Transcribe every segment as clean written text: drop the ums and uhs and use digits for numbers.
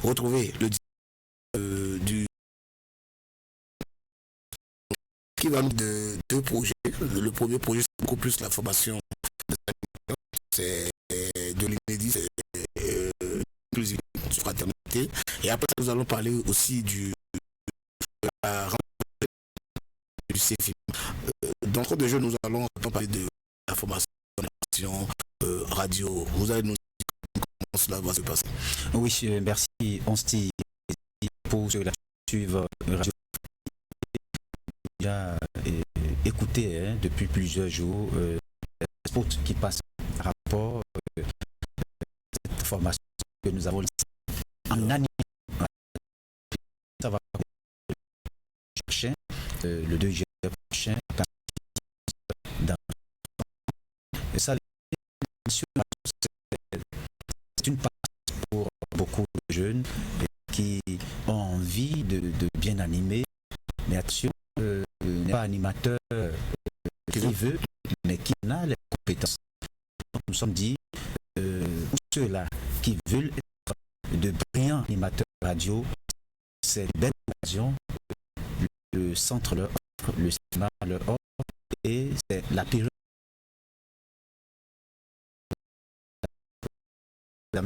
retrouver le du qui va nous de deux projets. Le premier projet, c'est beaucoup plus la formation des animateurs, c'est de l'inédit, c'est plus sur fraternité. Et après, nous allons parler aussi du CFI. Dans trop de jeux, nous allons parler de la formation radio. Vous allez nous dire comment cela va se passer. Oui, merci. On se dit pour la suivre radio. Déjà écouté depuis plusieurs jours spot qui passe par rapport à cette formation que nous avons en année. Ça va prochain, le 2 juillet prochain, dans ça, c'est une passe pour beaucoup de jeunes qui ont envie de bien animer, mais attention, n'est pas animateur qui veut, mais qui a les compétences. Donc, nous sommes dit, pour ceux-là qui veulent être de brillants animateurs radio, c'est une belle occasion. Le centre leur offre, le cinéma leur offre, et c'est la période la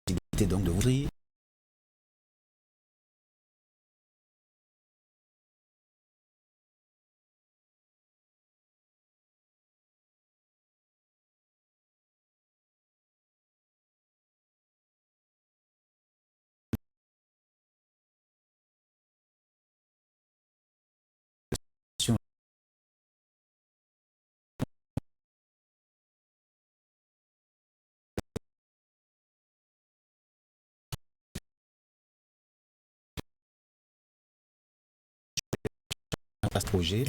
possibilité donc de ouvrir à ce projet.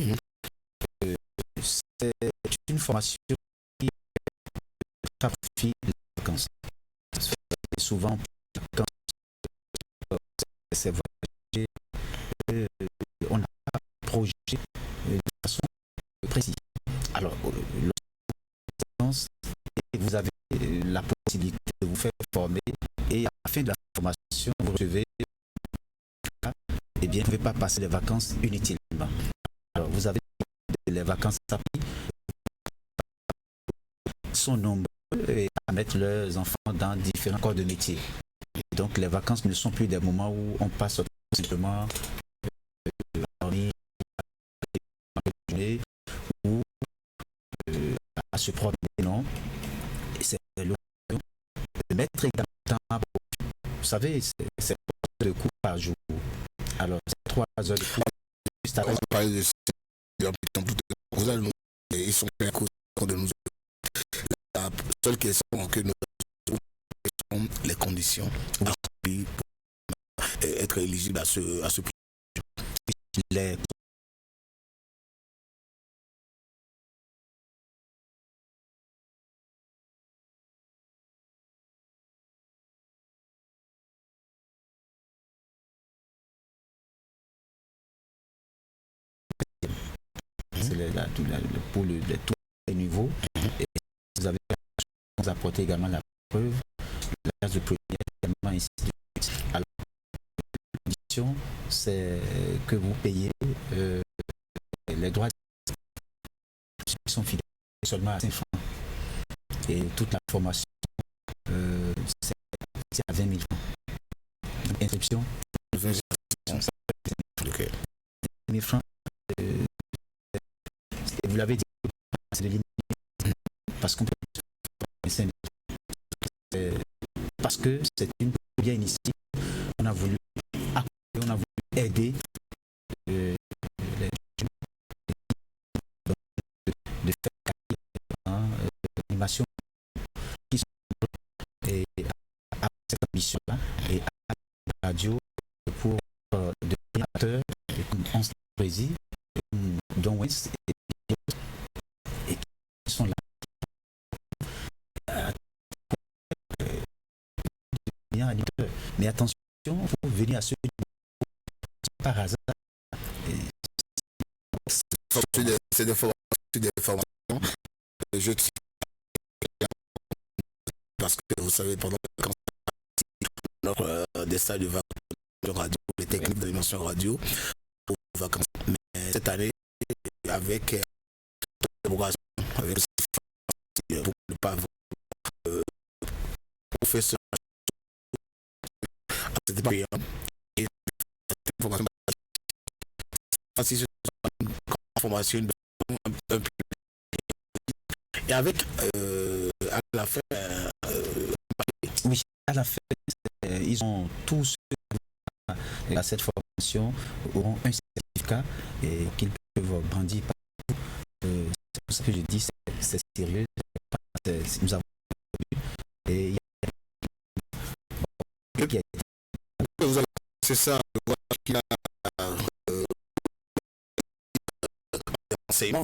C'est une formation qui rapide les vacances. Et souvent, quand c'est voyager, on a un projet de façon précise. Alors, vous avez la possibilité de vous faire former et à la fin de la formation, vous recevez et bien, vous ne pouvez pas passer les vacances inutilement. Alors, vous avez les vacances sont nombreux à mettre leurs enfants dans différents corps de métier. Et donc, les vacances ne sont plus des moments où on passe simplement dormir ou à se promener, non. Et c'est l'occasion de mettre également temps. Vous savez, c'est 3 heures de cours par jour. Alors, c'est 3 heures de cours. On va parler de vous allez nous ils sont de nous. La seule question que nous avons, les conditions pour être éligible à ce prix. Les pour tous les niveaux. Et vous avez apporté également la preuve, la classe de première également ainsi de suite. Alors, la condition, c'est que vous payez les droits qui sont fidèles seulement à 5 francs. Et toute la formation, c'est à 20 000 francs. Inscription, 20 000 francs. Vous l'avez dit, c'est de limite parce qu'on peut parce que c'est une première initiative. On a voulu aider les de faire l'animation qui sont et à cette ambition-là et à la radio pour de créateurs et comme on se préside, dont West et qui sont là. Mais attention, vous venez à ce niveau par hasard. C'est des formations je suis parce que vous savez, pendant quand notre des salles de radio, les techniques d'animation radio, pour les vacances. Mais cette année, avec avec pour ne pas professeur, c'était pas payant. Et formation, formation et avec à la fin oui, à la fin, ils ont tous à cette formation auront un certificat et qu'ils peuvent brandir partout. C'est pour ça que je dis c'est sérieux. Nous avons et c'est ça, qu'il a enseignement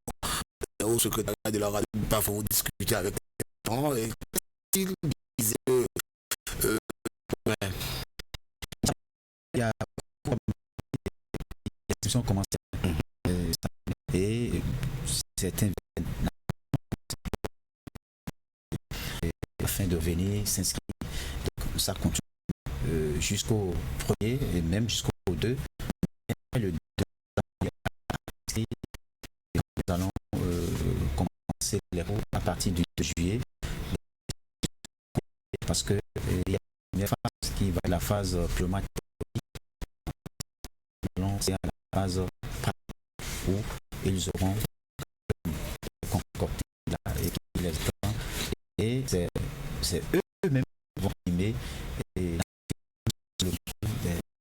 au secrétariat de la radio, parfois vous discutez avec les gens et il disait il y a l'inscription commence et certains afin de venir s'inscrire. Donc ça continue jusqu'au premier et même jusqu'au 2. Et le 2, nous allons commencer les cours à partir du 2 juillet parce que il y a une phase qui va être la phase purement c'est à la phase où ils auront concocté et c'est eux-mêmes qui vont animer et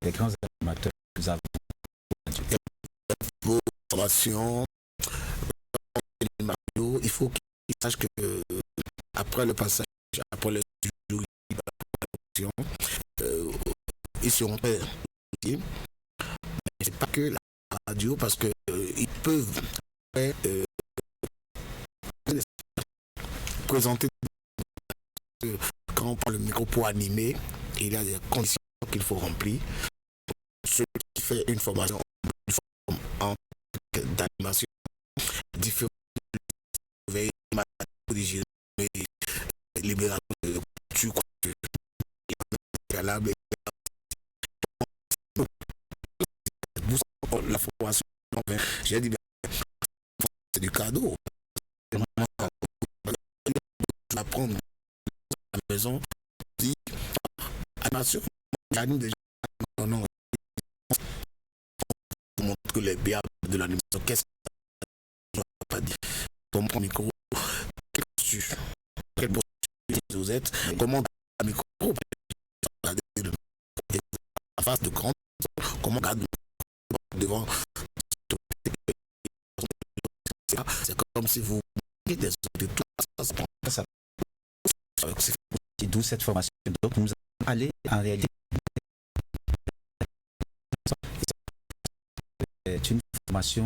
les grands animateurs que nous avons. Vos formations, il faut qu'ils sachent que après le passage, après le jour, ils seront prêts. Mais c'est pas que la radio parce que ils peuvent présenter quand on prend le micro pour animer, il y a des conditions qu'il faut remplir. Ceux qui font une formation en d'animation différente, libération de la formation, j'ai dit c'est du cadeau. Apprendre à la maison, dit animation, j'anime déjà non, pour montrer que les biens de l'animation, qu'est-ce que pas dit, comment prendre micro, quelle posture vous êtes, comment un micro, la face de grande, comment garder devant, c'est comme si vous des de tout ça. C'est d'où cette formation. Donc nous allons aller en réalité. C'est une formation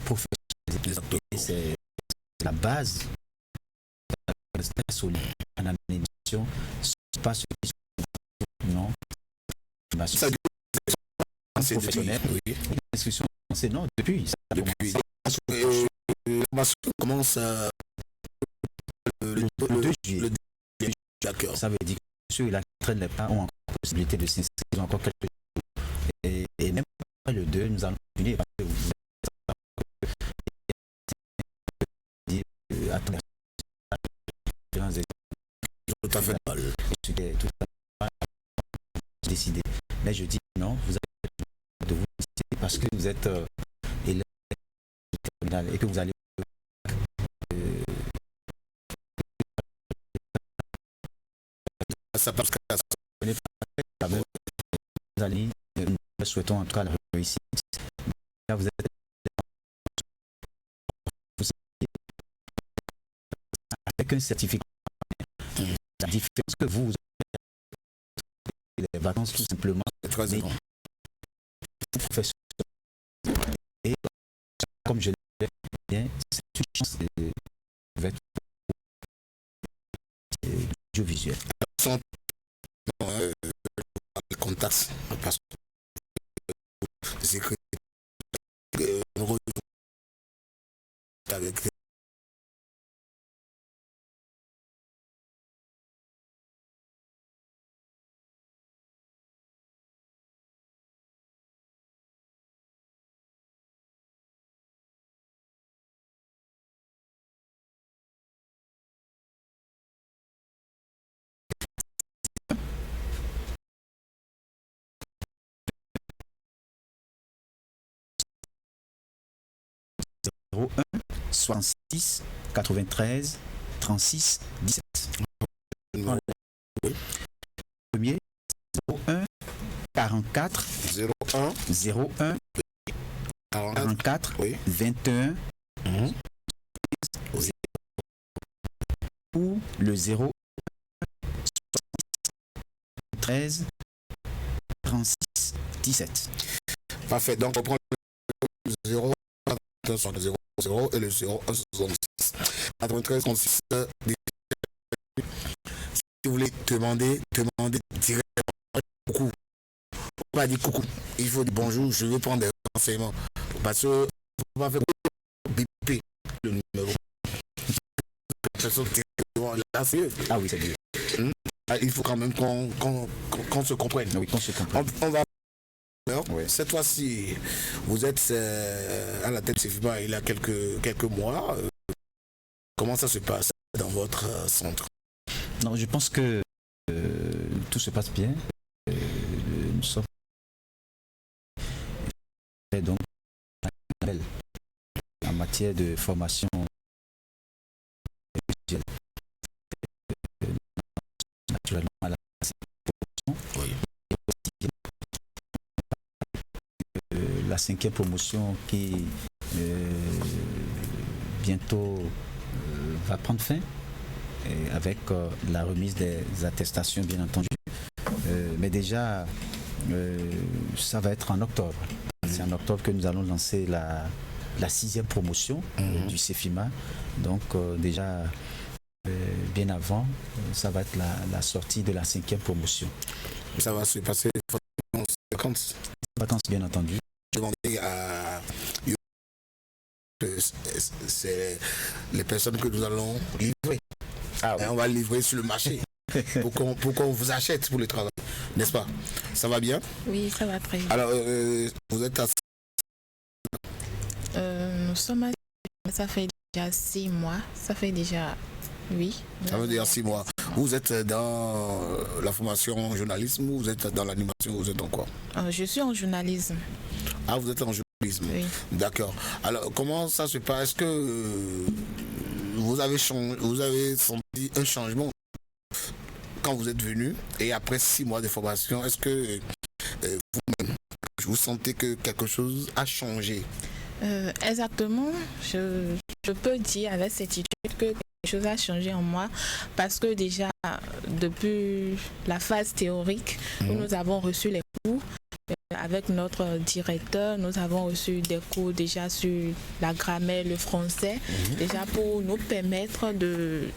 professionnelle. C'est la base solide en animation. C'est pas ce qui non. C'est professionnel. Oui. L'inscription, c'est non depuis. Depuis. La commence le 2 juillet. D'accord. Ça veut dire que ceux qui ne traînent pas ont encore la possibilité de s'inscrire encore quelques jours. Et même après le 2, nous allons finir parce que vous attendez. Tout à fait mal. Ce qui est tout à fait décidé. Mais je dis non, vous avez de vous décider parce que vous êtes élève terminal et que vous allez ça parce que nous souhaitons en tout cas la réussite. Là, vous êtes avec un certificat. La différence que vous avez les vacances tout simplement. C'est très bon. Et comme je l'ai dit, bien, c'est une chance de audiovisuel. Le contact parce que c'est que avec 01 66 93 36 17. Oui. Premier 01 44 01 01 44 oui. 21 Oui. ou le 0 13 36 17. Parfait. Donc on prend le 0 0 0 et le 0 66 93 36. Si vous voulez demander directement coucou. Pas dire coucou. Il faut dire bonjour, je veux prendre des renseignements. Parce que on va faire biper le numéro. Là, c'est Ah oui, c'est bien. il faut quand même qu'on se comprenne. Oui, qu'on se comprenne. On va. Oui. Cette fois-ci, vous êtes à la tête de CEFIMA il y a quelques mois. Comment ça se passe dans votre centre? Non, je pense que tout se passe bien. Nous sommes donc en matière de formation naturellement à la Oui. La 5e promotion qui bientôt va prendre fin avec la remise des attestations bien entendu. Mais déjà ça va être en octobre. C'est en octobre que nous allons lancer la 6e promotion du CEFIMA. Donc déjà bien avant, ça va être la sortie de la 5e promotion. Ça va se passer en vacances. Vacances bien entendu. Demander à c'est les personnes que nous allons livrer. Ah oui. Et on va livrer sur le marché pour qu'on vous achète pour le travail, n'est-ce pas? Ça va bien? Oui, ça va très bien. Alors, vous êtes à... Nous sommes à... Ça fait déjà 6 mois. Ça fait déjà... Oui. Ça veut dire 6 mois. Vous êtes dans la formation en journalisme ou vous êtes dans l'animation? Vous êtes dans quoi? Je suis en journalisme. Ah, vous êtes en journalisme. Oui. D'accord. Alors, comment ça se passe? Est-ce que vous avez senti un changement quand vous êtes venu et après 6 mois de formation? Est-ce que vous-même, vous sentez que quelque chose a changé? Exactement. Je peux dire avec certitude que quelque chose a changé en moi parce que déjà, depuis la phase théorique où nous avons reçu les cours, avec notre directeur, nous avons reçu des cours déjà sur la grammaire, le français, déjà pour nous permettre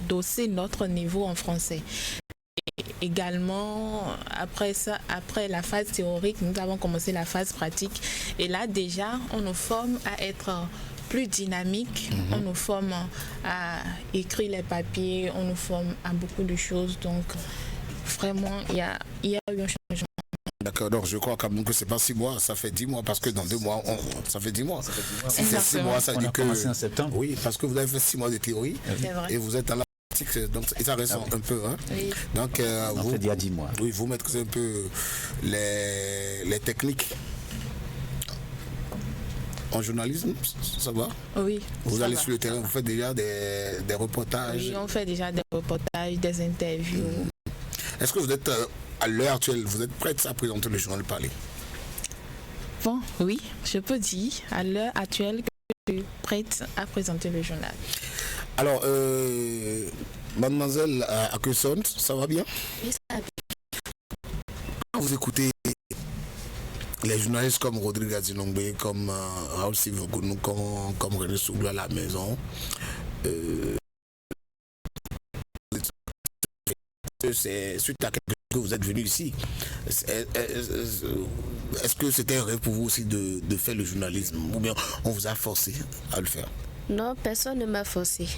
d'hausser notre niveau en français. Et également, après la phase théorique, nous avons commencé la phase pratique. Et là, déjà, on nous forme à être plus dynamique, on nous forme à écrire les papiers, on nous forme à beaucoup de choses. Donc, vraiment, il y a eu un changement. D'accord, donc je crois quand même que c'est pas 6 mois, ça fait 10 mois parce que dans 2 mois, ça fait 10 mois. Si c'est 6 mois, ça On dit a que... commencé en septembre. Oui, parce que vous avez fait 6 mois de théorie C'est vrai. et vous êtes à la pratique, donc ça ressent un peu. Hein? Oui. Donc, On fait il y a 10 mois. Oui, vous maîtrisez un peu les techniques en journalisme, ça va? Oui. Vous ça allez va. sur le terrain, vous faites déjà des reportages. Oui, on fait déjà des reportages, des interviews. Est-ce que vous êtes, à l'heure actuelle, vous êtes prête à présenter le journal parlé? Bon, oui, je peux dire à l'heure actuelle que je suis prête à présenter le journal. Alors, mademoiselle Akeson, ça va bien? Oui, ça va bien. Quand vous écoutez les journalistes comme Rodrigue Azinongbe, comme Raoul Sivogounou, comme René Souglou à la maison, c'est suite à quelque chose que vous êtes venu ici. Est-ce que c'était un rêve pour vous aussi de faire le journalisme ou bien on vous a forcé à le faire? Non, personne ne m'a forcé.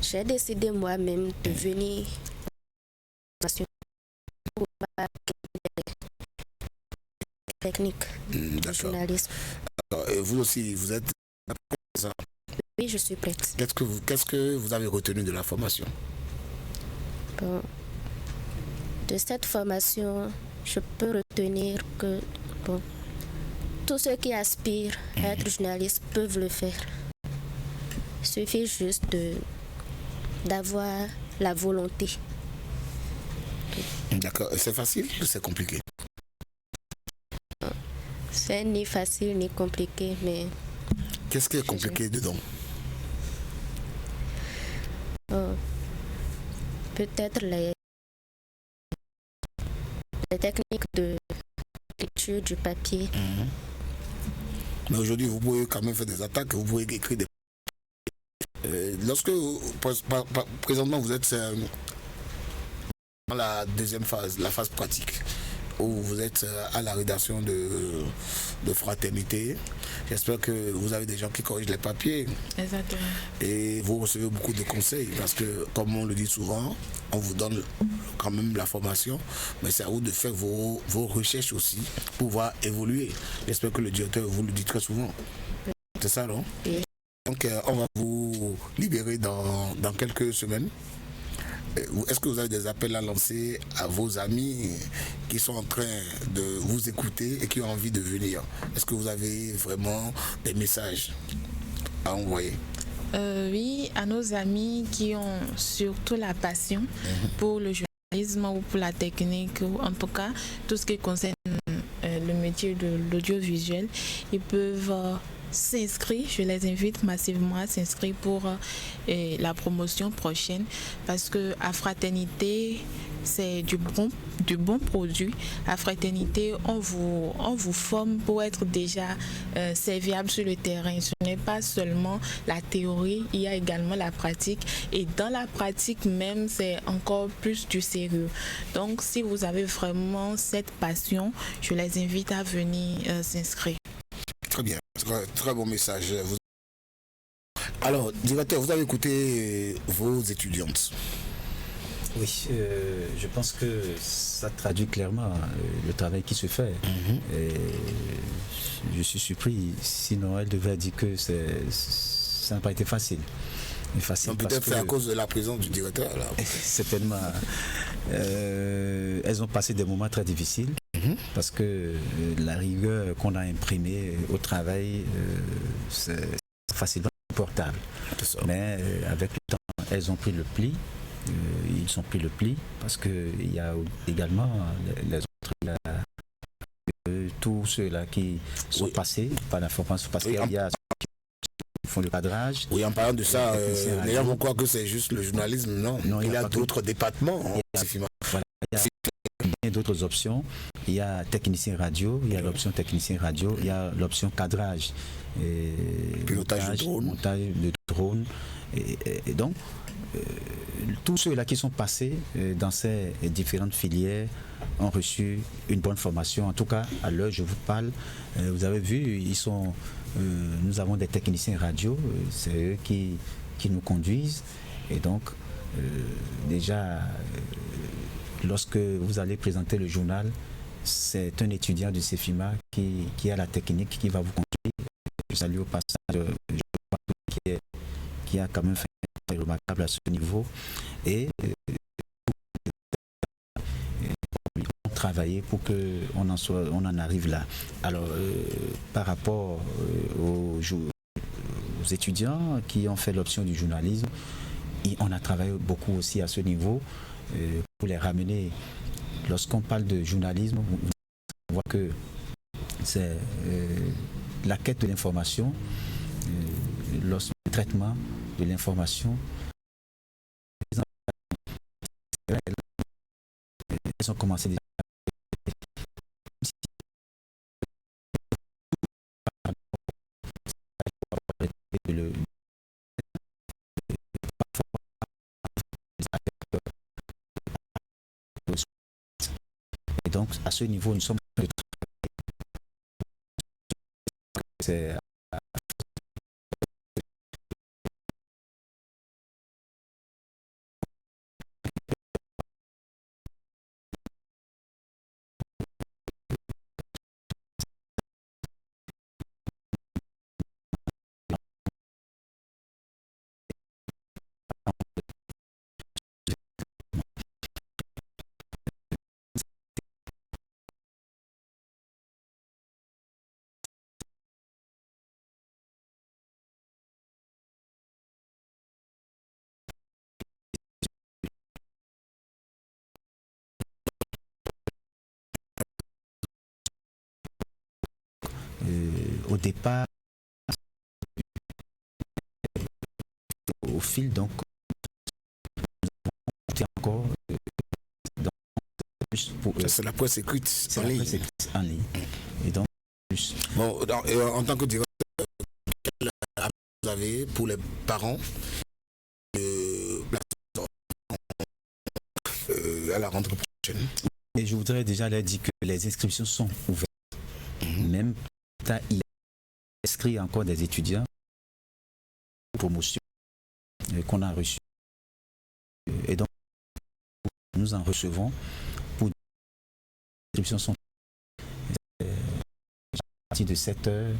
J'ai décidé moi-même de venir pour technique du journalisme. Et vous aussi, vous êtes... Oui, je suis prête. Qu'est-ce que vous avez retenu de la formation? Bon, de cette formation, je peux retenir que tous ceux qui aspirent à être journalistes peuvent le faire. Il suffit juste d'avoir la volonté. D'accord. C'est facile ou c'est compliqué? C'est ni facile ni compliqué, mais Qu'est-ce qui est compliqué dedans? peut-être les techniques de lecture du papier. Mais aujourd'hui, vous pouvez quand même faire des attaques, vous pouvez écrire des... lorsque, présentement, vous êtes dans la deuxième phase, la phase pratique, où vous êtes à la rédaction de Fraternité, j'espère que vous avez des gens qui corrigent les papiers. Exactement. Et vous recevez beaucoup de conseils, parce que, comme on le dit souvent, on vous donne quand même la formation, mais c'est à vous de faire vos recherches aussi, pour pouvoir évoluer. J'espère que le directeur vous le dit très souvent. C'est ça, non? Oui. Donc, on va vous libérer dans quelques semaines. Est-ce que vous avez des appels à lancer à vos amis qui sont en train de vous écouter et qui ont envie de venir? Est-ce que vous avez vraiment des messages à envoyer? Oui, à nos amis qui ont surtout la passion pour le journalisme ou pour la technique, ou en tout cas tout ce qui concerne le métier de l'audiovisuel, ils peuvent s'inscrire. Je les invite massivement à s'inscrire pour la promotion prochaine, parce que à Fraternité, c'est du bon produit. À Fraternité, on vous forme pour être déjà serviable sur le terrain. Ce n'est pas seulement la théorie, il y a également la pratique. Et dans la pratique même, c'est encore plus du sérieux. Donc, si vous avez vraiment cette passion, je les invite à venir s'inscrire. Très bien, très bon message. Alors, directeur, vous avez écouté vos étudiantes. Oui, je pense que ça traduit clairement le travail qui se fait. Et je suis surpris, sinon elle devait dire que ça n'a pas été facile. Peut-être c'est à cause de la présence du directeur. Là. Certainement. Elles ont passé des moments très difficiles parce que la rigueur qu'on a imprimée au travail, c'est facilement portable. Mais avec le temps, elles ont pris le pli. Ils ont pris le pli parce qu'il y a également les autres, tous ceux-là qui sont passés par la formation, parce qu'il y a ceux qui font le cadrage. Oui, en parlant de ça, les gens vont croire que c'est juste le journalisme. Non, il y a d'autres départements. Il y a d'autres options. Il y a technicien radio, il y a l'option technicien radio, il y a l'option cadrage, pilotage de drone. Montage de drone. Et donc, tous ceux-là qui sont passés dans ces différentes filières ont reçu une bonne formation. En tout cas, à l'heure je vous parle, vous avez vu, nous avons des techniciens radio, c'est eux qui nous conduisent. Et donc, déjà, lorsque vous allez présenter le journal, c'est un étudiant du CEFIMA qui a la technique, qui va vous conduire. Je salue au passage, qui a quand même fait remarquable à ce niveau, et travailler pour qu'on en arrive là. Alors, par rapport aux étudiants qui ont fait l'option du journalisme, on a travaillé beaucoup aussi à ce niveau pour les ramener. Lorsqu'on parle de journalisme, on voit que c'est la quête de l'information, le traitement de l'information. Elles ont commencé et donc à ce niveau nous sommes c'est au départ, au fil, donc, nous avons encore c'est la presse écrite en ligne. En ligne. Et donc, plus. Bon, en tant que directeur, quel appel vous avez pour les parents à la rentrée prochaine? Et je voudrais déjà leur dire que les inscriptions sont ouvertes. Même il inscrit encore des étudiants promotion qu'on a reçu. Et donc, nous en recevons pour les inscriptions sont à partir de 7h.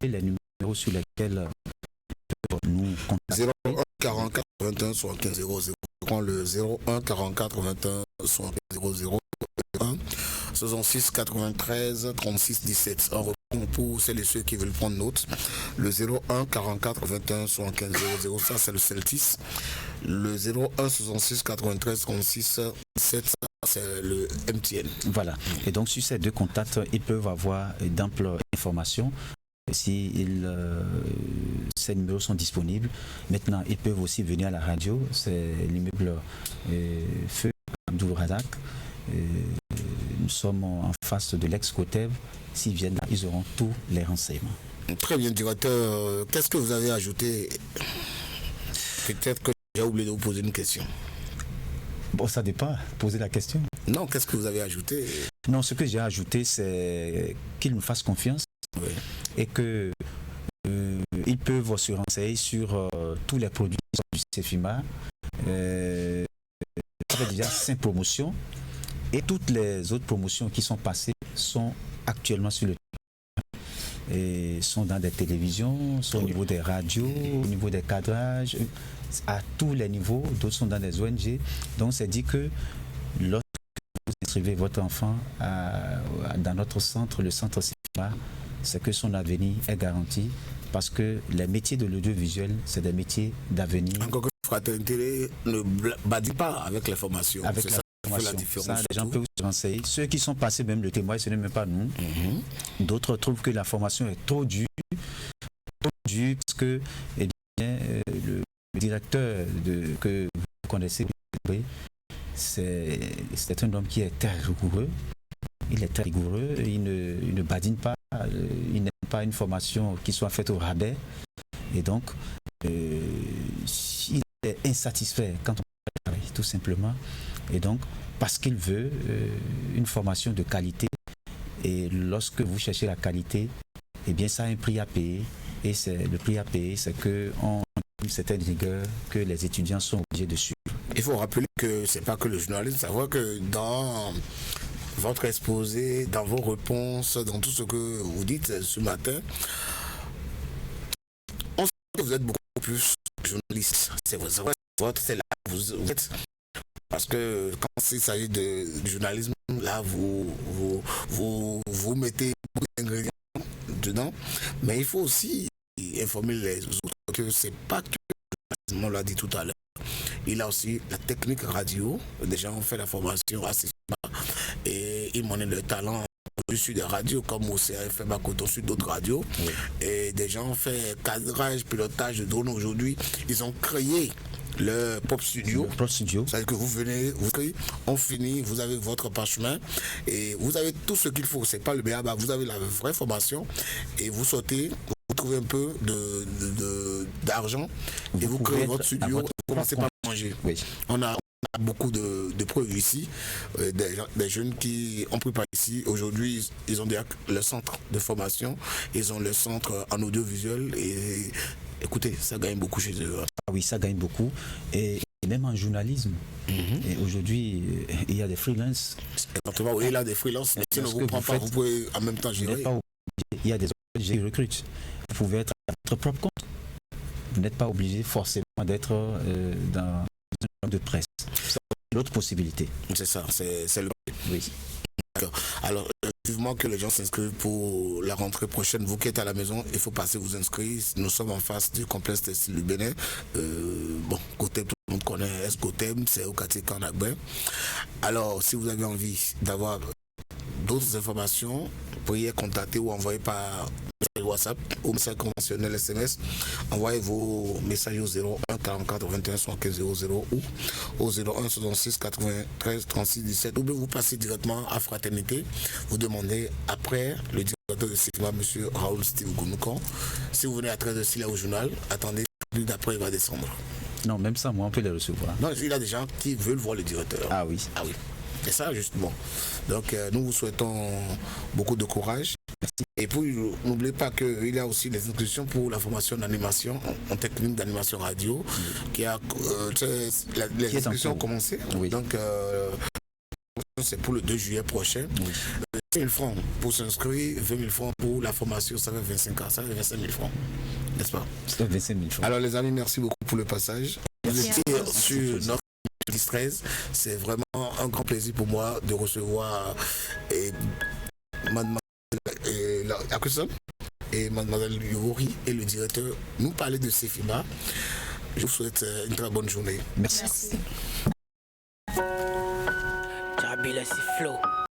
Les numéros sur lesquels nous contacter. 01 44 21 75 00. Je prends le 01 44 21 75 00. 1 66 93 36 17. En reprend pour celles et ceux qui veulent prendre note. Le 01 44 21 75 00, ça c'est le Celtis. Le 01 66 93 36 17, ça c'est le MTN. Voilà. Et donc sur ces deux contacts, ils peuvent avoir d'amples informations. Si ces numéros sont disponibles. Maintenant, ils peuvent aussi venir à la radio. C'est l'immeuble Feu Abdou Razak. Nous sommes en face de l'ex-Cotev. S'ils viennent là, ils auront tous les renseignements. Très bien, directeur. Qu'est-ce que vous avez ajouté? Peut-être que j'ai oublié de vous poser une question. Bon, ça dépend. Posez la question. Non, qu'est-ce que vous avez ajouté? Non, ce que j'ai ajouté, c'est qu'ils nous fassent confiance. Oui. Et que ils peuvent se renseigner sur tous les produits du CEFIMA. Ça fait déjà 5 promotions. Et toutes les autres promotions qui sont passées sont actuellement sur le terrain. Et sont dans des télévisions, sont au niveau des radios, au niveau des cadrages, à tous les niveaux. D'autres sont dans des ONG. Donc c'est dit que lorsque vous inscrivez votre enfant dans notre centre, le centre CEFIMA, c'est que son avenir est garanti parce que les métiers de l'audiovisuel, c'est des métiers d'avenir. Encore que Fraternité ne badit pas avec les formations. Avec ça qui fait la différence. Ça, les gens peuvent se renseigner. Ceux qui sont passés même le témoin, ce n'est même pas nous. D'autres trouvent que la formation est trop dure parce que eh bien, le directeur que vous connaissez, c'est un homme qui est très rigoureux. Il est très rigoureux, il ne badine pas, il n'aime pas une formation qui soit faite au rabais. Et donc, il est insatisfait quand on travaille, tout simplement. Et donc, parce qu'il veut une formation de qualité. Et lorsque vous cherchez la qualité, eh bien, ça a un prix à payer. Et le prix à payer, c'est qu'on a une certaine rigueur que les étudiants sont obligés de suivre. Il faut rappeler que ce n'est pas que le journalisme, savoir que dans votre exposé, dans vos réponses, dans tout ce que vous dites ce matin, on sait que vous êtes beaucoup plus journaliste. C'est là vous êtes. Parce que quand il s'agit de journalisme, là, vous mettez beaucoup d'ingrédients dedans. Mais il faut aussi informer les autres que c'est pas que le journalisme, on l'a dit tout à l'heure. Il a aussi la technique radio. Des gens ont fait la formation assez et ils monnaient le talent sur des radios comme au CRFM à Coton, sur d'autres radios. Oui. Et des gens ont fait cadrage, pilotage de drones aujourd'hui. Ils ont créé le Pop Studio. C'est-à-dire que vous venez, on finit, vous avez votre parchemin et vous avez tout ce qu'il faut. C'est pas le béaba, vous avez la vraie formation et vous sautez, vous trouvez un peu d'argent et vous créez votre studio. Vous commencez par manger. Oui. On a beaucoup de preuves ici, des jeunes qui ont pris part ici. Aujourd'hui, ils ont le centre de formation, ils ont le centre en audiovisuel et écoutez, ça gagne beaucoup chez eux. Ah oui, ça gagne beaucoup. Et même en journalisme. Et aujourd'hui, il y a des freelances. Exactement, oui, il y a des freelances. Si on ne vous prend pas, vous pouvez en même temps gérer. Il y a des ONG qui recrutent. Vous pouvez être à votre propre compte. Vous n'êtes pas obligé forcément d'être dans une de presse. C'est l'autre possibilité. C'est ça, c'est le... Oui. D'accord. Alors, vivement que les gens s'inscrivent pour la rentrée prochaine. Vous qui êtes à la maison, il faut passer vous inscrire. Nous sommes en face du complexe textile du Bénin. Bon, côté tout le monde connaît Escotem, c'est au quartier Canagbe. Alors, si vous avez envie d'avoir d'autres informations, vous pourriez contacter ou envoyer par WhatsApp ou message conventionnel SMS. Envoyez vos messages au 01 44 21 75 00 ou au 01 66 93 36 17 ou bien vous passez directement à Fraternité. Vous demandez après le directeur de CIFMA, M. Raoul Steve Gounoukan. Si vous venez à 13h là au journal, attendez, plus d'après il va descendre. Non, même ça, moi, on peut les recevoir. Non, il y a des gens qui veulent voir le directeur. Ah oui. Ah oui. C'est ça, justement. Donc, nous vous souhaitons beaucoup de courage. Merci. Et puis, n'oubliez pas qu'il y a aussi les inscriptions pour la formation d'animation, en technique d'animation radio, qui a, les inscriptions ont commencé. Oui. Donc, c'est pour le 2 juillet prochain. Oui. 20 000 francs pour s'inscrire, 20 000 francs pour la formation, ça fait 25 ans, ça fait 25 000 francs, n'est-ce pas? C'est 25 000 francs. Alors, les amis, merci beaucoup pour le passage. Vous étiez sur notre 13, c'est vraiment un grand plaisir pour moi de recevoir mademoiselle Yori et le directeur nous parler de CIFMA. Je vous souhaite une très bonne journée. Merci. Merci.